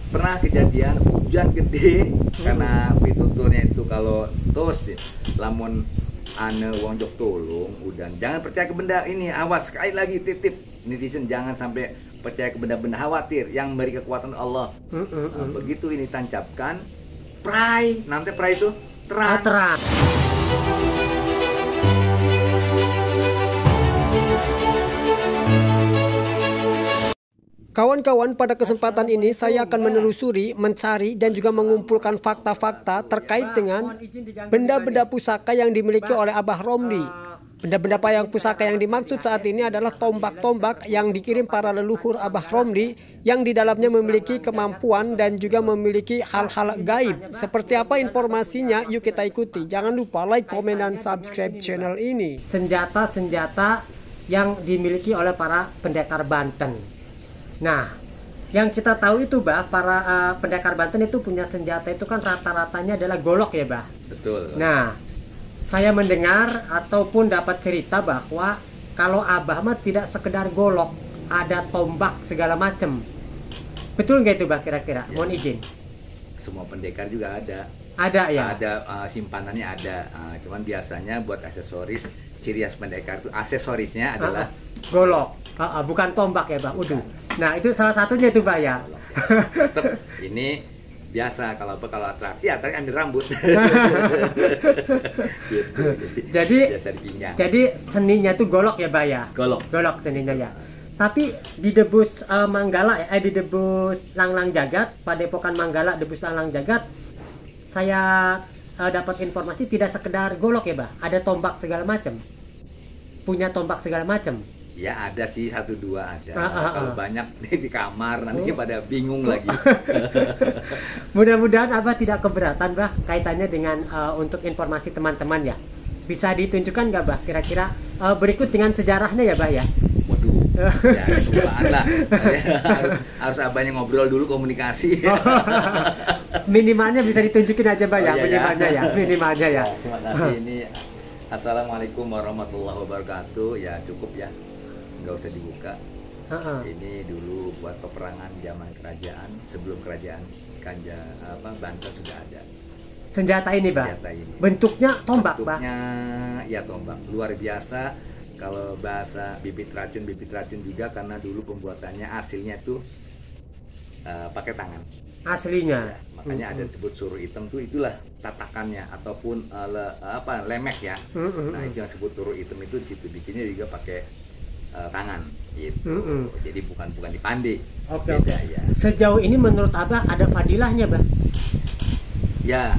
pernah kejadian hujan gede karena pituturnya itu kalau tos lamun ane wong jok tolong udan, jangan percaya ke benda ini, awas sekali lagi titip netizen, jangan sampai percaya ke benda-benda khawatir yang memberi kekuatan Allah. Begitu ini tancapkan pray, nanti pray itu terang. Terang. Kawan-kawan, pada kesempatan ini saya akan menelusuri, mencari, dan juga mengumpulkan fakta-fakta terkait dengan benda-benda pusaka yang dimiliki oleh Abah Romli. Benda-benda pusaka yang dimaksud saat ini adalah tombak-tombak yang dikirim para leluhur Abah Romli yang di dalamnya memiliki kemampuan dan juga memiliki hal-hal gaib. Seperti apa informasinya? Yuk kita ikuti. Jangan lupa like, komen, dan subscribe channel ini. Senjata-senjata yang dimiliki oleh para pendekar Banten. Nah, yang kita tahu itu Bah, para pendekar Banten itu punya senjata itu kan rata-ratanya adalah golok ya Bah. Betul. Nah, saya mendengar ataupun dapat cerita bahwa kalau Abah mah tidak sekedar golok, ada tombak segala macam. Betul nggak itu Bah kira-kira? Ya. Mohon izin. Semua pendekar juga ada. Ada ya? Ada simpanannya ada. Cuman biasanya buat aksesoris, ciri khas pendekar itu aksesorisnya adalah golok. Bukan tombak ya Bah. Udah. Nah, itu salah satunya itu Bah ya. Tetap ini biasa kalau atraksi ambil rambut. Gitu. Jadi biasa dipinggang. Jadi seninya itu golok ya Bah ya. Golok Seninya ya. Tapi di Debus Manggala di Debus Langlang Jagat, Padepokan Manggala Debus Langlang Jagat, saya dapat informasi tidak sekedar golok ya Bah, ada tombak segala macam. Punya tombak segala macam. Ya ada sih 1-2 aja. Kalau banyak di kamar nanti pada bingung lagi. Mudah-mudahan Abah tidak keberatan Bah kaitannya dengan untuk informasi teman-teman ya. Bisa ditunjukkan nggak Bah kira-kira berikut dengan sejarahnya ya Bah ya? Waduh, ya cobaan lah. harus abahnya ngobrol dulu, komunikasi. Minimalnya bisa ditunjukin aja Bah ya, minimalnya ya, minimalnya ya. Terima kasih. Ini Assalamualaikum warahmatullahi wabarakatuh. Ya cukup ya, nggak usah dibuka. Ini dulu buat peperangan zaman kerajaan, sebelum kerajaan Banten sudah ada. Senjata ini Bah? Senjata ini. Bentuknya tombak Bah? Bentuknya ya tombak, luar biasa. Kalau bahasa bibit racun juga, karena dulu pembuatannya aslinya tuh pakai tangan. Aslinya. Ya, makanya ada disebut suruh hitam tuh, itulah tatakannya ataupun lemek ya. Nah itu yang disebut suruh hitam itu, di situ bikinnya juga pakai tangan gitu. Jadi bukan dipandi. Oke. Ya. Sejauh ini menurut Abah ada fadilahnya Bah? Ya,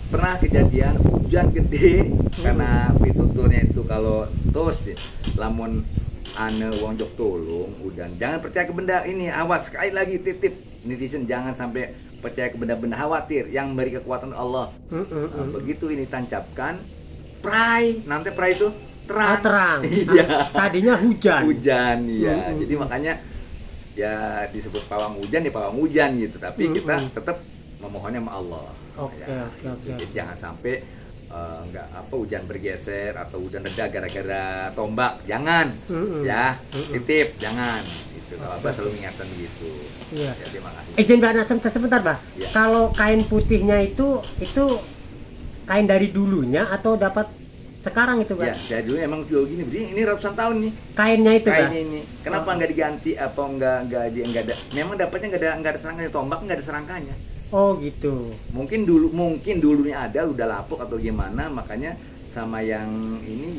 pernah kejadian hujan gede karena pituturnya itu kalau tos lamun ane wong jok tolong udan, jangan percaya ke benda ini, awas sekali lagi titip netizen, jangan sampai percaya ke benda-benda khawatir yang memberi kekuatan Allah. Begitu ini tancapkan pray, nanti pray itu terang. Terang. Iya. Tadinya hujan ya. Jadi makanya ya disebut pawang hujan ya pawang hujan gitu, tapi kita tetap memohonnya sama Allah. Oke. Jadi jangan sampai hujan bergeser atau hujan reda gara-gara tombak, jangan. Ya, titip jangan. Gitu. Kalau Abah selalu mengingatkan gitu. Iya. Ya, terima kasih. Izin Mbak sebentar Bah. Ya. Kalau kain putihnya itu kain dari dulunya atau dapat sekarang itu Bah? Ya, saya dulu emang jual gini, ini ratusan tahun nih. Kainnya itu Bah? Kainnya ini. Kenapa nggak diganti? Apa nggak ada? Memang dapatnya nggak ada serangkanya, tombak nggak ada serangkanya. Oh gitu. Mungkin dulunya ada, udah lapuk atau gimana, makanya sama yang ini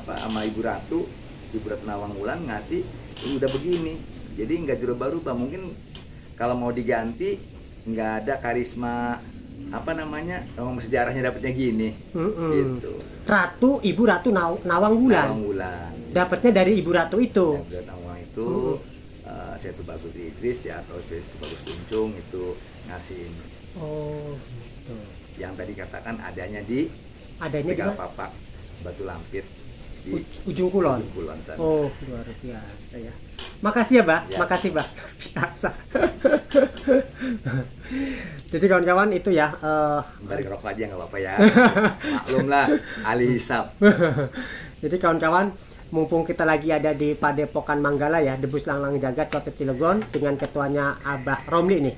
sama Ibu Ratu Nawang Wulan ngasih ini udah begini. Jadi nggak dirubah-rubah. Mungkin kalau mau diganti nggak ada karisma sejarahnya dapatnya gini. Gitu. Ibu Ratu Nawang Wulan. Dapatnya dari Ibu Ratu itu. Ibu Ratu Nawang itu Setu Bagus Idris ya, atau Setu Bagus Kuncung itu ngasih ini. Oh gitu. Yang tadi katakan adanya di Tegal Papak, Batu Lampit di Ujung Kulon. Sana. Oh luar biasa ya. Makasih ya Bah, makasih Bah. Biasa. Jadi kawan-kawan itu ya. Balik rokok aja nggak apa-apa ya. Maklum lah, ahli hisab. Jadi kawan-kawan, mumpung kita lagi ada di Padepokan Manggala ya, Debus Langlang Jagat Kota Cilegon dengan ketuanya Abah Romli nih.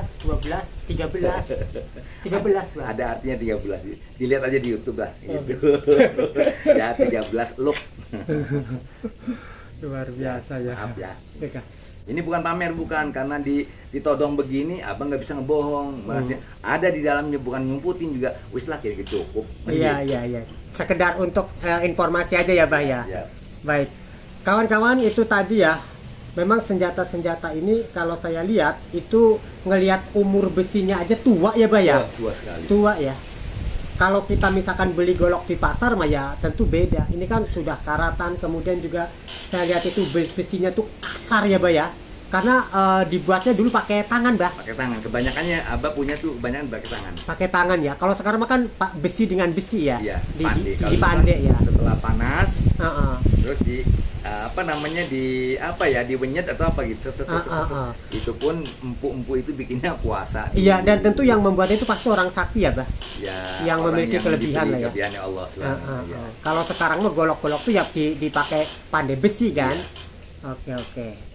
12, 13. 13, Bang. Ada artinya 13. Dilihat aja di YouTube lah gitu. Ya 13 look. Luar biasa ya. Maaf ya. Oke. Ini bukan pamer, bukan, karena ditodong begini abang nggak bisa ngebohong. Maksudnya ada di dalamnya, bukan nyumputin juga. Wis lah kayak cukup. Iya. Sekedar untuk informasi aja ya, Bah ya. Ya. Baik. Kawan-kawan, itu tadi ya. Memang senjata-senjata ini kalau saya lihat itu ngelihat umur besinya aja tua ya, Bah ya. Tua sekali. Tua ya. Kalau kita misalkan beli golok di pasar mah ya tentu beda. Ini kan sudah karatan, kemudian juga saya lihat itu besinya tuh kasar ya, Bah ya. Karena dibuatnya dulu pakai tangan, Bah. Pakai tangan. Kebanyakannya abah punya tuh kebanyakan pakai tangan. Pakai tangan ya. Kalau sekarang mah kan besi dengan besi ya. Iya, Di pande ya. Setelah panas, Uh-uh. terus diwenyet atau apa gitu. Itu pun empuk-empuk itu bikinnya puasa. Iya, dan tentu yang membuatnya itu pasti orang sakti ya, Bah. Ya, yang memiliki kelebihan lah ya. Kelebihannya Allah SWT. Ya. Kalau sekarang mah golok-golok tuh ya dipakai pandai besi kan. Ya. Oke.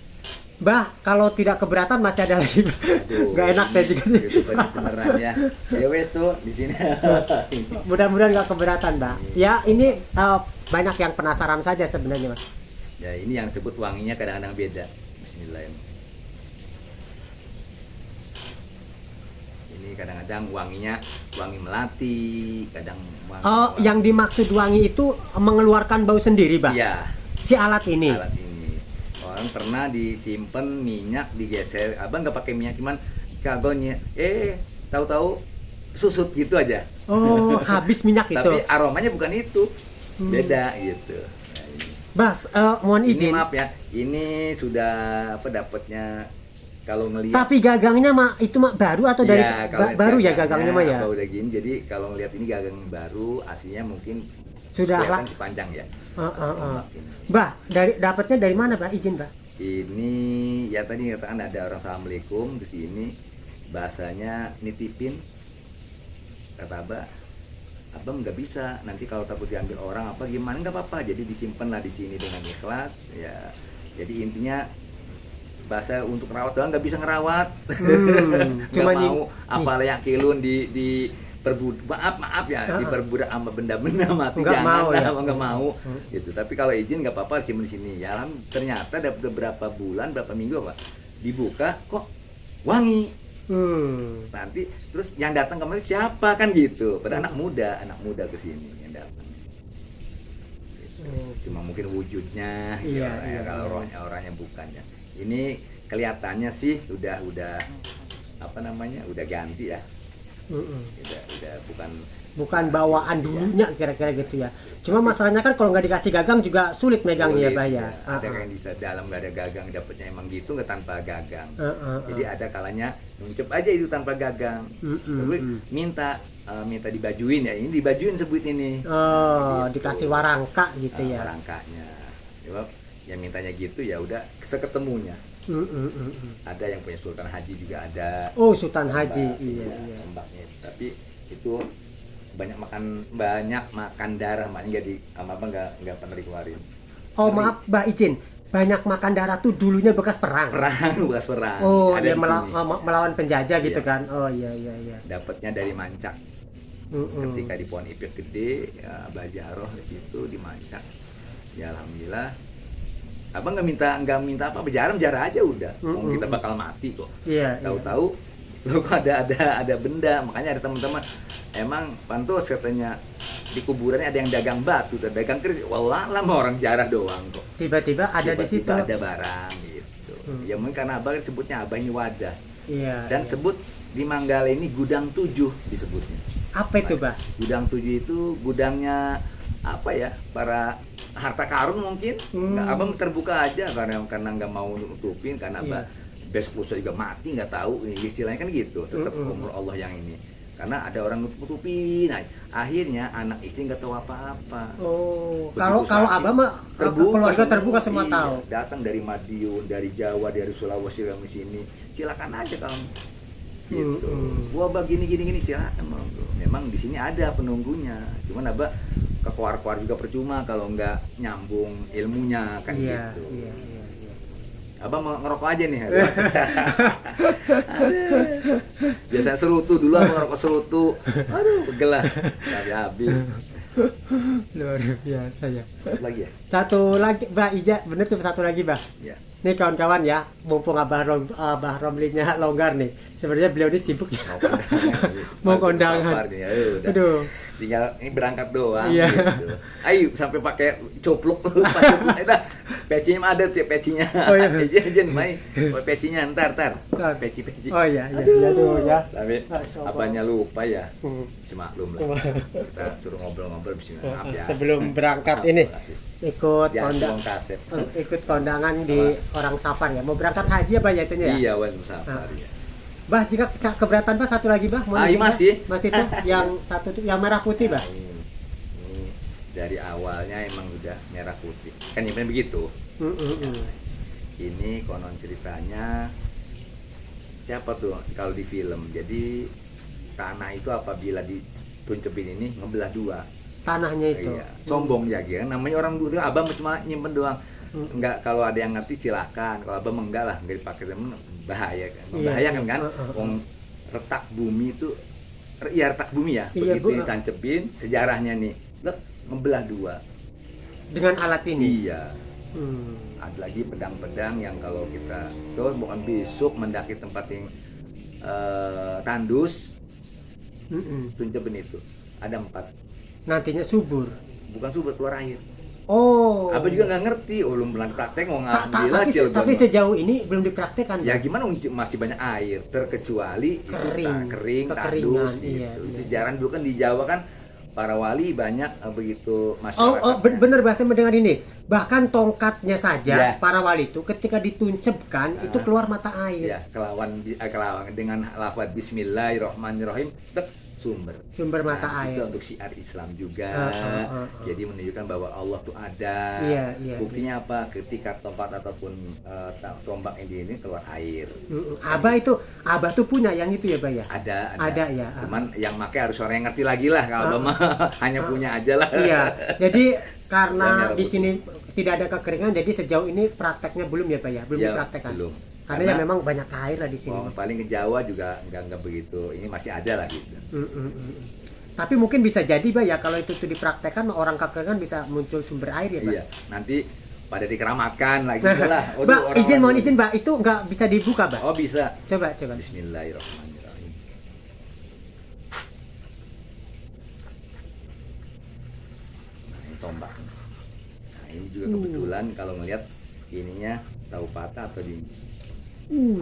Bah, kalau tidak keberatan masih ada lagi. Aduh, Gak enak tadi kan. Itu beneran ya. Ya wes tuh di sini. Mudah-mudahan gak keberatan, Bah. Ya, ini banyak yang penasaran saja sebenarnya, Mas. Ya, ini yang disebut wanginya kadang-kadang beda. Bismillahirrahmanirrahim. Ini kadang-kadang wanginya wangi melati, kadang wangi. Yang dimaksud wangi itu mengeluarkan bau sendiri, Bah. Iya. Si alat ini. Alat ini. Orang pernah disimpan minyak digeser, abang nggak pakai minyak cuman kagonya, tahu-tahu susut gitu aja. Oh, habis minyak itu. Tapi aromanya bukan itu, beda gitu. Nah, ini. Bas, mohon izin. Ini maaf ya, ini sudah dapatnya kalau ngelihat. Tapi gagangnya itu baru atau dari baru ya gagangnya mah ya. Udah gini, jadi kalau ngelihat ini gagang baru, aslinya mungkin sudah lah. Panjang ya. Bah, dapatnya dari mana, Bah? Izin, Bah. Ini ya tadi katakan ada orang assalamualaikum di sini, bahasanya nitipin, kata abang nggak bisa, nanti kalau takut diambil orang apa gimana, nggak apa-apa, jadi disimpan lah di sini dengan ikhlas ya. Jadi intinya bahasa untuk rawat doang nggak bisa ngerawat. Nggak mau apa yang kilun di maaf ya, diperbudak sama benda-benda mati, Nggak jangan mau, lah, ya. nggak mau gitu. Tapi kalau izin nggak apa-apa, simpen di sini ya. Ternyata dapat beberapa bulan, berapa minggu apa dibuka kok wangi. Nanti terus yang datang kemarin siapa kan gitu, pada anak muda ke sini yang datang gitu. Cuma mungkin wujudnya gitu, Iya, kalau orangnya bukan ya. Ini kelihatannya sih udah apa namanya, udah ganti ya. Udah bukan bawaan dulunya kira-kira gitu ya. Cuma masalahnya kan kalau nggak dikasih gagang juga sulit megangnya ya, Bah ya. Ada yang di dalam nggak ada gagang, dapatnya emang gitu, nggak tanpa gagang. Jadi ada kalanya nuncep aja itu tanpa gagang. Lalu minta dibajuin ya, ini dibajuin sebut ini. Gitu. Dikasih warangka gitu ya. Warangkanya. Ya mintanya gitu ya udah seketemunya. Ada yang punya Sultan Haji juga ada. Oh, Sultan Haji, iya. Mbaknya. Tapi itu banyak makan darah, makanya sama abang nggak pernah dikeluarin. Oh, maaf, Mbak izin. Banyak makan darah tuh dulunya bekas perang. Bekas perang. Oh, ada dia di sini. melawan penjajah gitu Iya. kan. Oh iya. Dapatnya dari Mancak. Ketika di Pohon Ipek gede, ya Abah Jaroh di situ di Mancak. Ya alhamdulillah. Abang nggak minta apa, berjarah aja udah. Mau kita bakal mati kok. Iya. Tahu-tahu lu ada benda, makanya ada teman-teman emang pantos katanya di kuburannya ada yang dagang batu, dagang keris. Wallah lama orang jarah doang kok. Tiba-tiba ada di situ. Ada barang gitu. Ya mungkin karena abang sebutnya abah ini wadah. Iya. Dan sebut di Manggala ini gudang 7 disebutnya. Apa itu, Bah? Gudang 7 itu gudangnya apa ya? Para harta karun mungkin. Abang terbuka aja karena nggak mau nutupin, karena abah besok lusa juga mati nggak tahu, istilahnya kan gitu. Tetap umur Allah yang ini, karena ada orang nutupin. Nah, akhirnya anak istri nggak tahu apa-apa. Oh, Begitu kalau sakit, abah mah keluarga terbuka semua iya, tahu. datang dari Madiun, dari Jawa, dari Sulawesi kami sini, silakan aja kamu gitu. Gua begini gini silakan monggo. Memang di sini ada penunggunya, cuman abah keluar juga percuma kalau nggak nyambung ilmunya kan gitu. Iya. Abang mau ngerokok aja nih. Biasa serutu dulu, abang ngerokok serutu. Aduh, gelah. Tapi habis. Luar biasa ya. Lagi ya? Satu lagi, Mbak Ija, bener tuh satu lagi, Mbak. Ya. Nih kawan-kawan ya, mumpung Abah Romlinya longgar nih. Sebenarnya beliau ini sibuk ya. Mau kondangan. Aduh. Tinggal ini berangkat doang. Iya. Gitu. Ayo sampai pakai coplok. Pecinya ada tuh pecinya. Oh iya. Jen main. Pecinya ntar. Peci. Oh iya. Aduh ya. Tapi apanya lupa ya. Semaklum lah. Kita suruh ngobrol-ngobrol bismillah. Maaf ya. Sebelum berangkat ini ikut kondangan di orang Safar ya. Mau berangkat haji apa ya itu ya? Iya, wan Safar ya. Bah, jika keberatan Bah satu lagi Bah, masih tuh yang satu tuh yang merah putih Bah. Ini dari awalnya emang udah merah putih. Kan nyimpen begitu. Ini konon ceritanya siapa tuh kalau di film. Jadi tanah itu apabila dituncepin ini ngebelah dua. Tanahnya itu. Iya. Sombong ya kan. Namanya orang dulu abang cuma nyimpen doang. Enggak, kalau ada yang ngerti silakan. Kalau abang enggak lah, enggak dipakai temen bahaya kan. Membahayakan kan. Retak bumi itu retak bumi ya. Iya, begitu ditancepin sejarahnya nih. Lek ngebelah dua. Dengan alat ini. Iya. Ada lagi pedang-pedang yang kalau kita tuh bukan besok mendaki tempat yang tandus. Tuncepin itu. Ada 4. Nantinya subur. Bukan subur, keluar air. Oh. Abang juga nggak ngerti, belum pernah praktek mau ngambil tapi sejauh ini belum dipraktekkan. Ya gimana, masih banyak air, terkecuali kering, tandus gitu. Iya. Sejarah dulu kan di Jawa kan para wali banyak begitu masyarakat. Bener bahasa mendengar ini. Bahkan tongkatnya saja para wali itu ketika dituncepkan itu keluar mata air. Ya, kelawan dengan lafaz Bismillahirrahmanirrahim, sumber mata air. Itu untuk syiar Islam juga. Jadi menunjukkan bahwa Allah tuh ada. Iya. Buktinya apa? Ketika tempat ataupun tombak ini keluar air. Abah tuh punya yang itu ya, Bah ya? Ada ya. Cuman yang pakai harus orang yang ngerti lagi lah. Kalau mah hanya punya aja lah. Iya. Jadi karena di sini tidak ada kekeringan, jadi sejauh ini prakteknya belum ya, Bah ya? Belum dipraktekkan. Karena ya memang banyak air lah di sini. Paling ke Jawa juga nggak begitu. Ini masih ada lah gitu. Tapi mungkin bisa jadi Bah ya, kalau itu tuh dipraktekkan orang Kakengan bisa muncul sumber air ya Bah. Iya, nanti pada dikeramatkan lagi lah. Bah, mohon izin Bah, itu nggak bisa dibuka Bah? Oh bisa. Coba. Bismillahirrahmanirrahim. Nah, ini tombak. Nah, ini juga kebetulan kalau ngelihat ininya tahu patah atau di.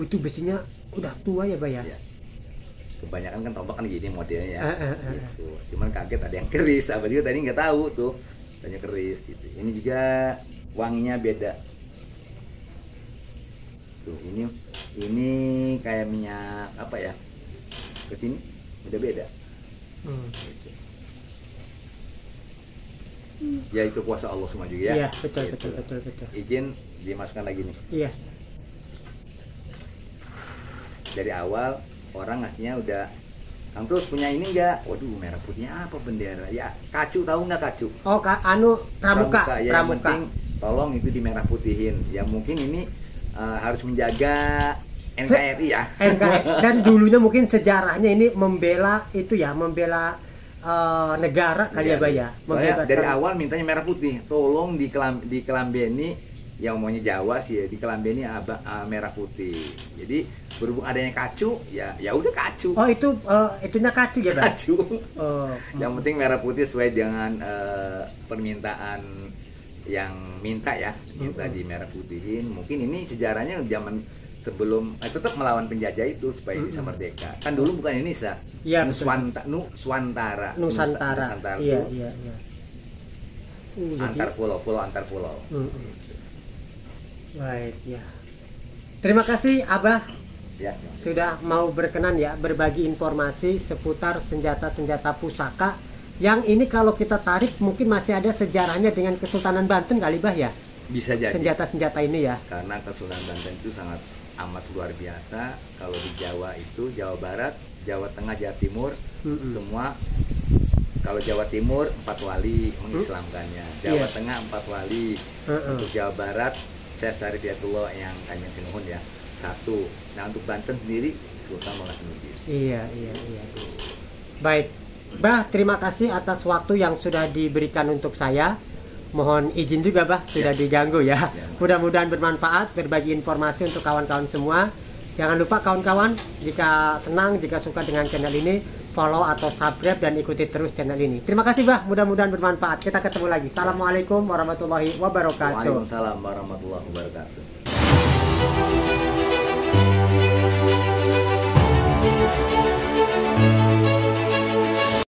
Itu besinya udah tua ya Bah ya? Iya. Kebanyakan kan tombak kan gini modelnya ya. Gitu. Cuman kaget ada yang keris, apa juga tadi nggak tahu tuh. Tanya keris gitu. Ini juga wanginya beda. Tuh, ini kayak minyak apa ya? Kesini udah beda. Gitu. Ya itu kuasa Allah semua juga ya. Iya, betul. Izin dimasukkan lagi nih. Iya. Dari awal orang ngasihnya udah, Kang Tus punya ini enggak? Waduh, merah putihnya apa bendera? Ya, kacu, tahu nggak kacu? Oh, pramuka. Ya, yang penting tolong itu di merah putihin. Ya mungkin ini harus menjaga NKRI ya. NKRI. Dan dulunya mungkin sejarahnya ini membela itu ya, membela negara kali ya Bah ya. Soalnya dari awal mintanya merah putih. Tolong dikelambeni, yang maunya Jawa sih ya, dikelambeni merah putih. Jadi berhubung adanya kacu, ya udah kacu. Oh itu itunya kacu ya Bah? Kacu. Yang penting merah putih sesuai dengan permintaan yang minta ya, minta di merah putihin. Mungkin ini sejarahnya zaman sebelum tetap melawan penjajah itu supaya bisa merdeka. Kan dulu bukan Indonesia. Iya, Nusantara. Iya. Antar pulau antar pulau. Baik ya. Terima kasih Abah Ya. sudah mau berkenan ya berbagi informasi seputar senjata-senjata pusaka yang ini kalau kita tarik mungkin masih ada sejarahnya dengan Kesultanan Banten kali Bah ya. Bisa jadi. Senjata-senjata ini ya. Karena Kesultanan Banten itu sangat amat luar biasa. Kalau di Jawa itu Jawa Barat, Jawa Tengah, Jawa Timur, semua. Kalau Jawa Timur 4 wali mengislamkannya, Jawa Tengah 4 wali, untuk Jawa Barat saya Syarifiyatullah yang Kanjeng Sinuhun ya 1. Nah untuk Banten sendiri Sultan Mangkunegaran. Iya. Baik, Bah terima kasih atas waktu yang sudah diberikan untuk saya. Mohon izin juga Bah sudah diganggu ya. Mudah-mudahan bermanfaat, berbagi informasi untuk kawan-kawan semua. Jangan lupa kawan-kawan, jika senang, jika suka dengan channel ini, follow atau subscribe dan ikuti terus channel ini. Terima kasih Bah, mudah-mudahan bermanfaat. Kita ketemu lagi. Assalamualaikum warahmatullahi wabarakatuh. Waalaikumsalam warahmatullahi wabarakatuh.